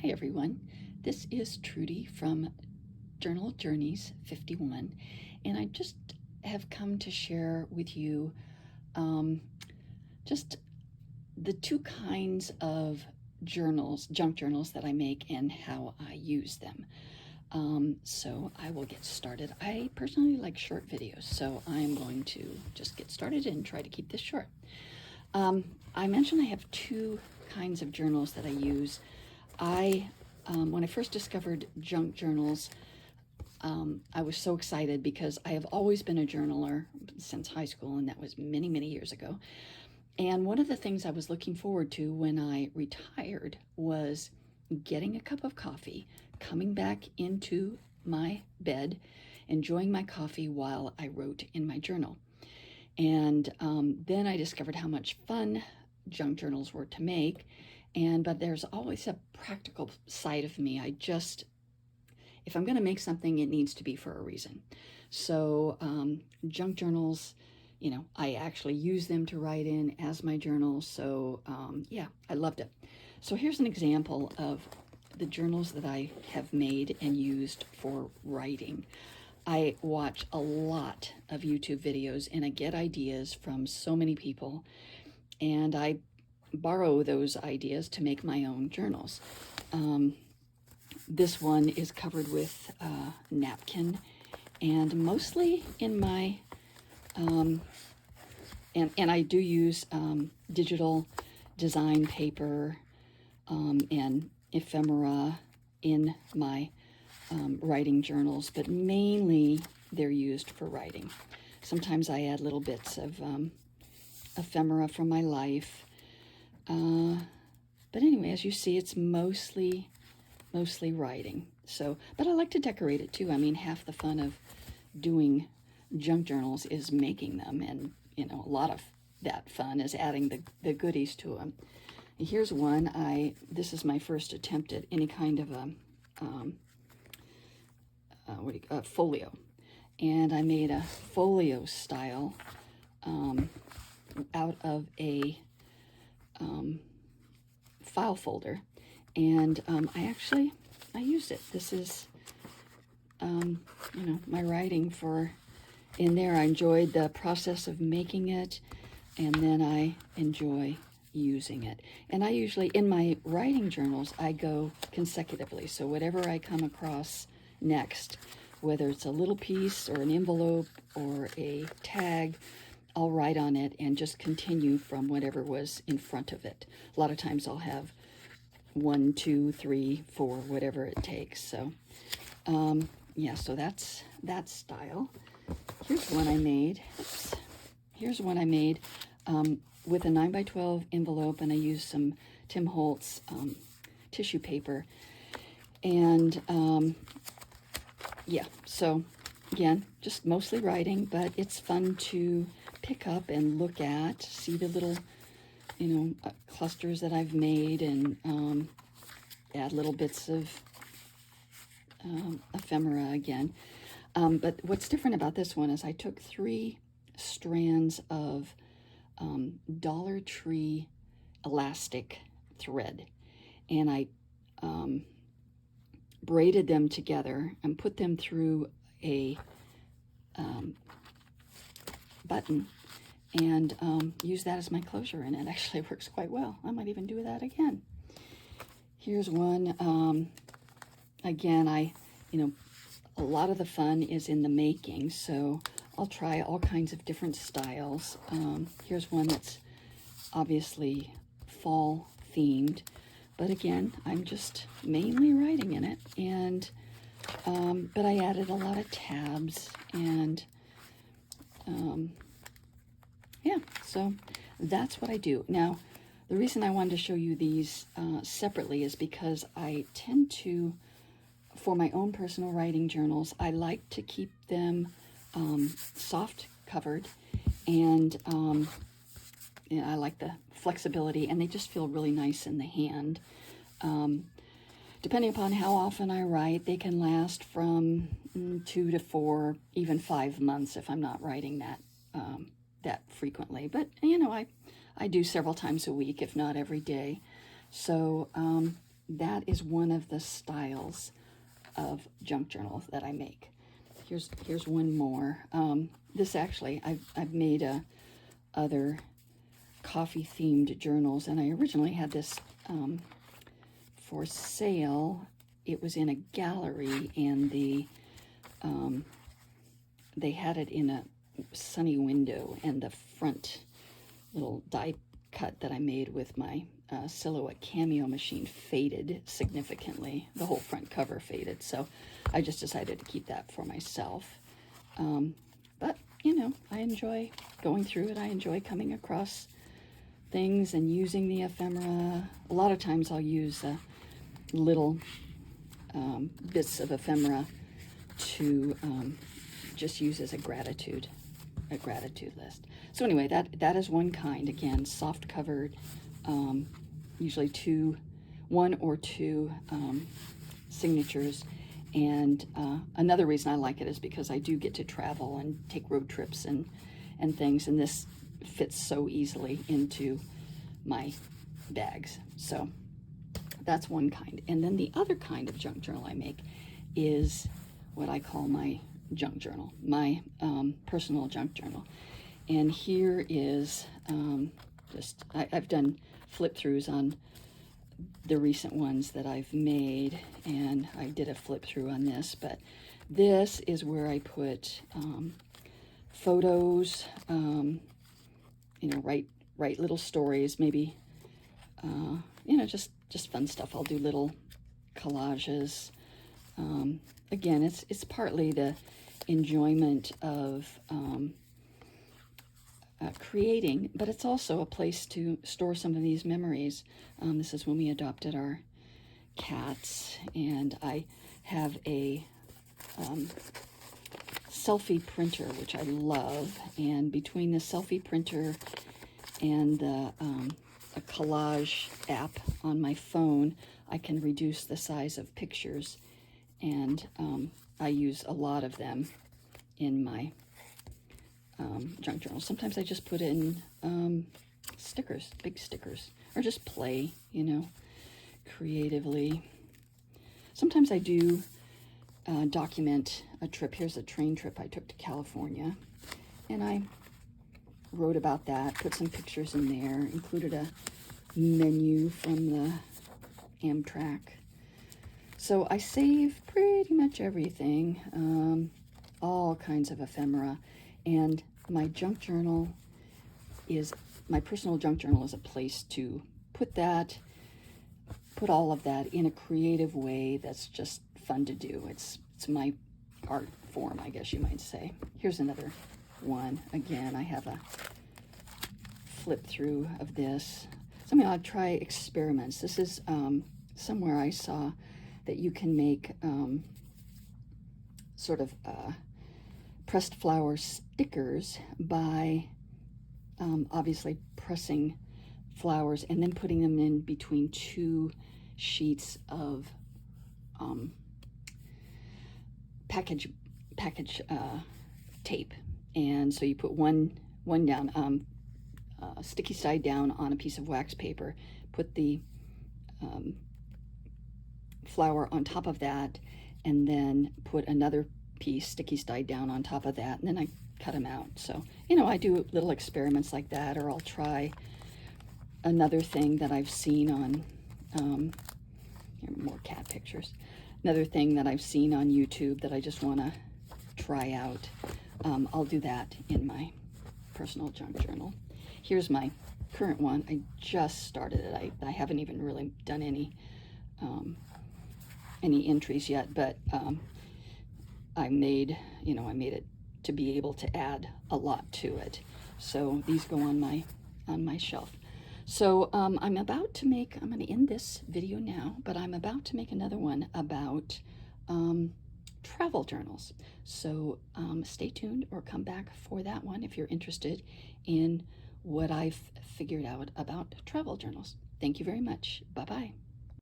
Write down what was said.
Hi everyone, this is Trudy from Journal Journeys 51, and I just have come to share with you just the two kinds of journals, junk journals that I make and how I use them. So I will get started. I personally like short videos, so I'm going to just get started and try to keep this short. I mentioned I have two kinds of journals that I use. When I first discovered junk journals, I was so excited because I have always been a journaler since high school, and that was many, many years ago. And one of the things I was looking forward to when I retired was getting a cup of coffee, coming back into my bed, enjoying my coffee while I wrote in my journal. And then I discovered how much fun junk journals were to make. But there's always a practical side of me. If I'm going to make something, it needs to be for a reason. So junk journals, I actually use them to write in as my journal. So yeah, I loved it. So here's an example of the journals that I have made and used for writing. I watch a lot of YouTube videos and I get ideas from so many people, and I borrow those ideas to make my own journals. This one is covered with napkin, and mostly in my and I do use digital design paper and ephemera in my writing journals, but mainly they're used for writing. Sometimes I add little bits of ephemera from my life. But anyway, as you see, it's mostly writing. So, but I like to decorate it too. I mean, half the fun of doing junk journals is making them, and a lot of that fun is adding the goodies to them. And here's one. This is my first attempt at any kind of a folio, and I made a folio style out of a file folder, and I used it. This is my writing in there. I enjoyed the process of making it, and then I enjoy using it. And I usually, in my writing journals, I go consecutively. So whatever I come across next, whether it's a little piece or an envelope or a tag, I'll write on it and just continue from whatever was in front of it. A lot of times I'll have 1, 2, 3, 4, whatever it takes. So yeah, so that's that style. Here's one I made. Oops. Here's one I made with a 9x12 envelope, and I used some Tim Holtz tissue paper. And yeah, so again, just mostly writing, but it's fun to pick up and look at, see the little, clusters that I've made, and add little bits of ephemera again. But what's different about this one is I took 3 strands of Dollar Tree elastic thread, and I braided them together and put them through a button, and use that as my closure, and it actually works quite well. I might even do that again. Here's one. Again, a lot of the fun is in the making, so I'll try all kinds of different styles. Here's one that's obviously fall themed, but again, I'm just mainly writing in it, and but I added a lot of tabs, and yeah, so that's what I do. Now, the reason I wanted to show you these separately is because I tend to, for my own personal writing journals, I like to keep them soft covered, and I like the flexibility, and they just feel really nice in the hand. Depending upon how often I write, they can last from 2 to 4, even 5 months if I'm not writing that frequently. But I do several times a week, if not every day. So that is one of the styles of junk journals that I make. Here's one more. This actually, I've made other coffee themed journals, and I originally had this for sale. It was in a gallery, and they had it in a sunny window, and the front little die cut that I made with my Silhouette Cameo machine faded significantly. The whole front cover faded, so I just decided to keep that for myself. But, you know, I enjoy going through it. I enjoy coming across things and using the ephemera. A lot of times I'll use little bits of ephemera to just use as a gratitude list. So anyway, that is one kind. Again, soft covered, usually one or two signatures. And another reason I like it is because I do get to travel and take road trips and things, and this fits so easily into my bags. So that's one kind. And then the other kind of junk journal I make is what I call my junk journal, my personal junk journal. And here is I've done flip throughs on the recent ones that I've made, and I did a flip through on this, but this is where I put photos, you know, write little stories, maybe, you know, just fun stuff. I'll do little collages. Again, it's partly the enjoyment of creating, but it's also a place to store some of these memories. This is when we adopted our cats, and I have a selfie printer, which I love, and between the selfie printer and the a collage app on my phone, I can reduce the size of pictures, and I use a lot of them in my junk journal. Sometimes I just put in stickers, big stickers, or just play, you know, creatively. Sometimes I do document a trip. Here's a train trip I took to California, and I wrote about that, put some pictures in there, included a menu from the Amtrak. So I save pretty much everything, all kinds of ephemera, and my junk journal is, my personal junk journal is a place to put all of that in a creative way that's just fun to do. It's my art form, I guess you might say. Here's another one. Again, I have a flip through of this. Something I'll try experiments. This is somewhere I saw that you can make sort of pressed flower stickers by obviously pressing flowers and then putting them in between two sheets of package tape. And so you put one down, sticky side down on a piece of wax paper, put the flower on top of that, and then put another piece sticky side down on top of that, and then I cut them out. So, you know, I do little experiments like that, or I'll try another thing that I've seen on here, more cat pictures. Another thing that I've seen on YouTube that I just want to try out. I'll do that in my personal junk journal. Here's my current one. I just started it. I haven't even really done any entries yet, but I made it to be able to add a lot to it. So these go on my shelf. So I'm going to end this video now, but I'm about to make another one about travel journals. So stay tuned or come back for that one if you're interested in what I've figured out about travel journals. Thank you very much. Bye-bye.